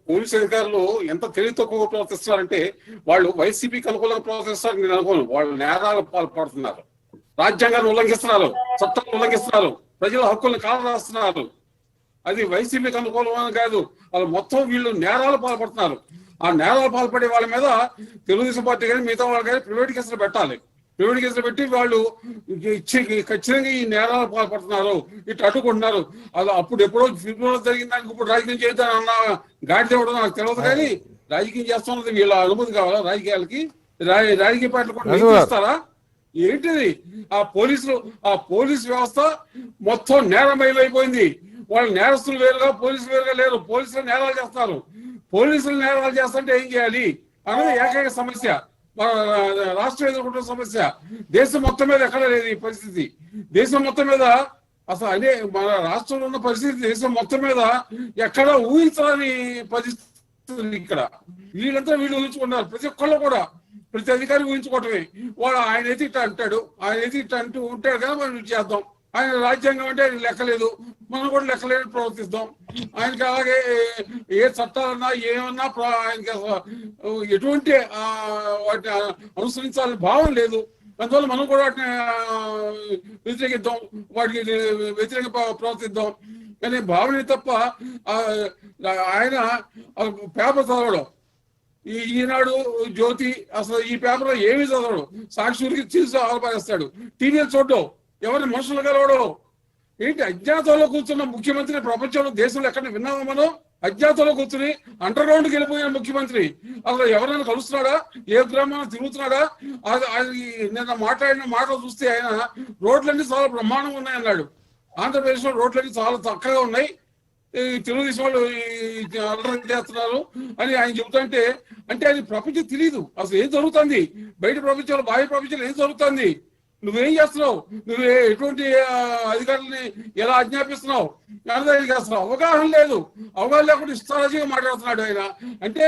Police అధికారులు ఎంత తెలివి తక్కువ ప్రవర్తిస్తున్నారంటే వాళ్ళు వైసీపీకి అనుకూలంగా ప్రవర్తిస్తారు. నేను అనుకోను. వాళ్ళు నేరాలు పాల్పడుతున్నారు, రాజ్యాంగాన్ని ఉల్లంఘిస్తున్నారు, చట్టాలను ఉల్లంఘిస్తున్నారు, ప్రజల హక్కులను కాలరాస్తున్నారు. అది వైసీపీకి అనుకూలమని కాదు, వాళ్ళు మొత్తం వీళ్ళు నేరాలు పాల్పడుతున్నారు. ఆ నేరాలు పాల్పడే వాళ్ళ మీద తెలుగుదేశం పార్టీ కానీ మిగతా వాళ్ళు కానీ ప్రైవేట్ కేసులు పెట్టాలి. ప్రైవేట్ కేసులు పెట్టి వాళ్ళు ఖచ్చితంగా ఈ నేరాలు పాల్పడుతున్నారు, ఇటు అడ్డుకుంటున్నారు. అది అప్పుడు ఎప్పుడో ఫిబ్రవరిలో జరిగిన దానికి ఇప్పుడు రాజకీయం చేద్దామన్న గాడి ఇవ్వడం నాకు తెలియదు. కానీ రాజకీయం చేస్తున్నది వీళ్ళ అనుమతి కావాలా? రాజకీయాలకి రాజకీయ పార్టీలు కూడా చేస్తారా? ఏంటిది? ఆ పోలీసు వ్యవస్థ మొత్తం నేరమయమైపోయింది. వాళ్ళు నేరస్తులు వేరుగా పోలీసులు వేరుగా లేరు. పోలీసులు నేరాలు చేస్తారు. పోలీసులు నేరాలు చేస్తుంటే ఏం చేయాలి అనేది ఏకైక సమస్య, మన రాష్ట్రం ఎదుర్కొంటున్న సమస్య. దేశం మొత్తం మీద ఎక్కడ లేదు ఈ పరిస్థితి. దేశం మొత్తం మీద అసలు అదే మన రాష్ట్రంలో ఉన్న పరిస్థితి దేశం మొత్తం మీద ఎక్కడ ఊహించని పరిస్థితి. ఇక్కడ వీళ్ళంతా వీళ్ళు ఊహించుకున్నారు. ప్రతి ఒక్కళ్ళు కూడా, ప్రతి అధికారి ఊహించుకోవటమే. వాడు ఆయన అయితే ఇట్లా అంటాడు, ఆయన అయితే ఇట్లా అంటూ ఉంటాడు కదా, మనం చేద్దాం. ఆయన రాజ్యాంగం అంటే ఆయన లెక్కలేదు, మనం కూడా లెక్కలేని ప్రవర్తిస్తాం. ఆయనకి అలాగే ఏ చట్టాలన్నా ఏమన్నా ఆయనకి ఎటువంటి వాటిని అనుసరించాలని భావం లేదు. అందువల్ల మనం కూడా వాటిని వ్యతిరేకిద్దాం, వాటికి వ్యతిరేకంగా ప్రవర్తిద్దాం అనే భావనే తప్ప ఆయన పేపర్ చదవడం, ఈనాడు జ్యోతి అసలు ఈ పేపర్లో ఏమీ చదవడు, సాక్షులకి చూసి ఆలోచిస్తాడు, టీవీలు చూడడం, ఎవరిని మనుషులు కలవడం. ఏంటి అజ్ఞాతంలో కూర్చున్న ముఖ్యమంత్రి ప్రపంచంలో దేశంలో ఎక్కడ విన్నామా మనం? అజ్ఞాతంలో కూర్చుని అండర్ గ్రౌండ్కి వెళ్ళిపోయిన ముఖ్యమంత్రి అసలు ఎవరైనా కలుస్తున్నాడా? ఏ గ్రామాన్ని తిరుగుతున్నాడా? నిన్న మాట్లాడిన మాటలు చూస్తే ఆయన రోడ్లన్నీ చాలా బ్రహ్మాండంగా ఉన్నాయి అన్నాడు. ఆంధ్రప్రదేశ్లో రోడ్లన్నీ చాలా చక్కగా ఉన్నాయి, తెలుగుదేశం వాళ్ళు అల్లరి చేస్తున్నారు అని ఆయన చెబుతుంటే, అంటే అది ప్రపంచం తెలియదు అసలు ఏం జరుగుతుంది బయట ప్రపంచంలో, బాహ్య ప్రపంచంలో ఏం జరుగుతుంది. నువ్వేం చేస్తున్నావు, నువ్వు ఎటువంటి అధికారులని ఎలా ఆజ్ఞాపిస్తున్నావు అనేది అసలు అవగాహన లేదు. అవగాహన లేకుండా ఇష్టారాజీగా మాట్లాడుతున్నాడు ఆయన. అంటే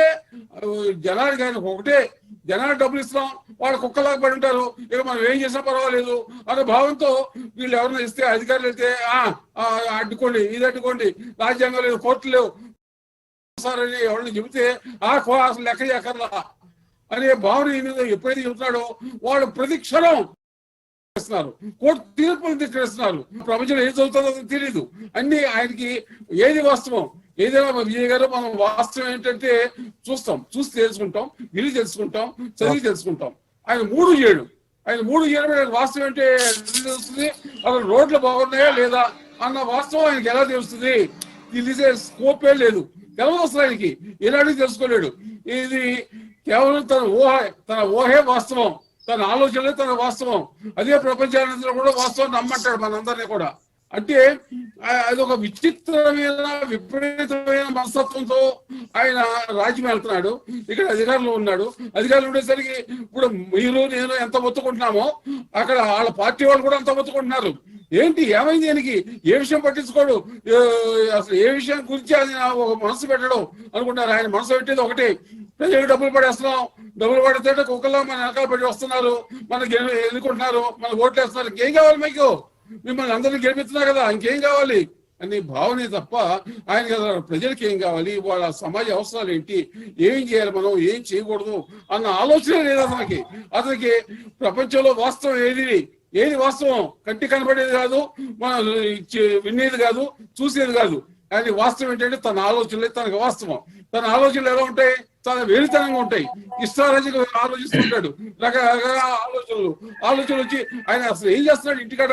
జనానికి ఆయన ఒకటే, జనానికి డబ్బులు ఇస్తున్నాం, వాళ్ళు కుక్కలాగా పడి ఉంటారు, ఇక మనం ఏం చేసినా పర్వాలేదు అనే భావంతో వీళ్ళు ఎవరైనా ఇస్తే, అధికారులు వెళ్తే అడ్డుకోండి, ఇది అడ్డుకోండి, రాజ్యాంగం లేదు, కోర్టులు లేవు సార్ అని ఎవరిని చెబితే అసలు లెక్క చేయకర్లా అనే భావన ఎప్పుడైతే చెబుతున్నాడో వాళ్ళు ప్రతి క్షణం కోర్టు తీర్పులు ధిక్కరిస్తున్నారు. ప్రపంచంలో ఏం చదువుతుందో తెలియదు. అన్ని ఆయనకి ఏది వాస్తవం, ఏదైనా విజయ్ గారు మనం వాస్తవం ఏంటంటే చూసి తెలుసుకుంటాం, విని తెలుసుకుంటాం, చదివి తెలుసుకుంటాం. ఆయన 3-7 వాస్తవం ఏంటంటే తెలుస్తుంది. అసలు రోడ్లు బాగున్నాయా లేదా అన్న వాస్తవం ఆయనకి ఎలా తెలుస్తుంది? తెలిసే స్కోపే లేదు, తెలవదు అసలు ఆయనకి. ఏనాడు తెలుసుకోలేడు. ఇది కేవలం తన ఊహే వాస్తవం, తన ఆలోచనలే తన వాస్తవం. అదే ప్రపంచానందరూ కూడా వాస్తవం నమ్మంటాడు మనందరినీ కూడా. అంటే అది ఒక విచిత్రమైన విపరీతమైన మనస్తత్వంతో ఆయన రాజ్యం వెళ్తున్నాడు. ఇక్కడ అధికారులు ఉన్నాడు. అధికారులు ఉండేసరికి ఇప్పుడు మీరు నేను ఎంత ఒత్తుకుంటున్నామో అక్కడ వాళ్ళ పార్టీ వాళ్ళు కూడా అంత ఒత్తుకుంటున్నారు. ఏంటి ఏమైంది దీనికి? ఏ విషయం పట్టించుకోడు, అసలు ఏ విషయం గురించి అది ఒక మనసు పెట్టడం అనుకుంటారు. ఆయన మనసు పెట్టేది ఒకటి, ప్రజలకు డబ్బులు పడేస్తున్నాం, డబ్బులు పడితే కుక్కల్లో మన వెనకాల పడి వస్తున్నారు, మనకి ఎన్నుకుంటున్నారు, మన ఓట్లు వేస్తున్నారు, ఇంకేం కావాలి మీకు? మిమ్మల్ని అందరినీ గెలిపిస్తున్నా కదా, ఇంకేం కావాలి అని భావనే తప్ప ఆయన కదా ప్రజలకి ఏం కావాలి, వాళ్ళ సమాజ అవసరాలు ఏంటి, ఏం చేయాలి, మనం ఏం చేయకూడదు అన్న ఆలోచనే లేదు అతనికి. ప్రపంచంలో వాస్తవం ఏది వాస్తవం? కంటి కనబడేది కాదు, మనం వినేది కాదు, చూసేది కాదు. అది వాస్తవం ఏంటంటే తన ఆలోచనలే తనకు వాస్తవం. తన ఆలోచనలు ఎలా ఉంటాయి? చాలా వేరుతనంగా ఉంటాయి. ఇష్టారాజిగా ఆలోచిస్తుంటాడు, రకరకాల ఆలోచనలు వచ్చి ఆయన అసలు ఏం చేస్తున్నాడు ఇంటికాడ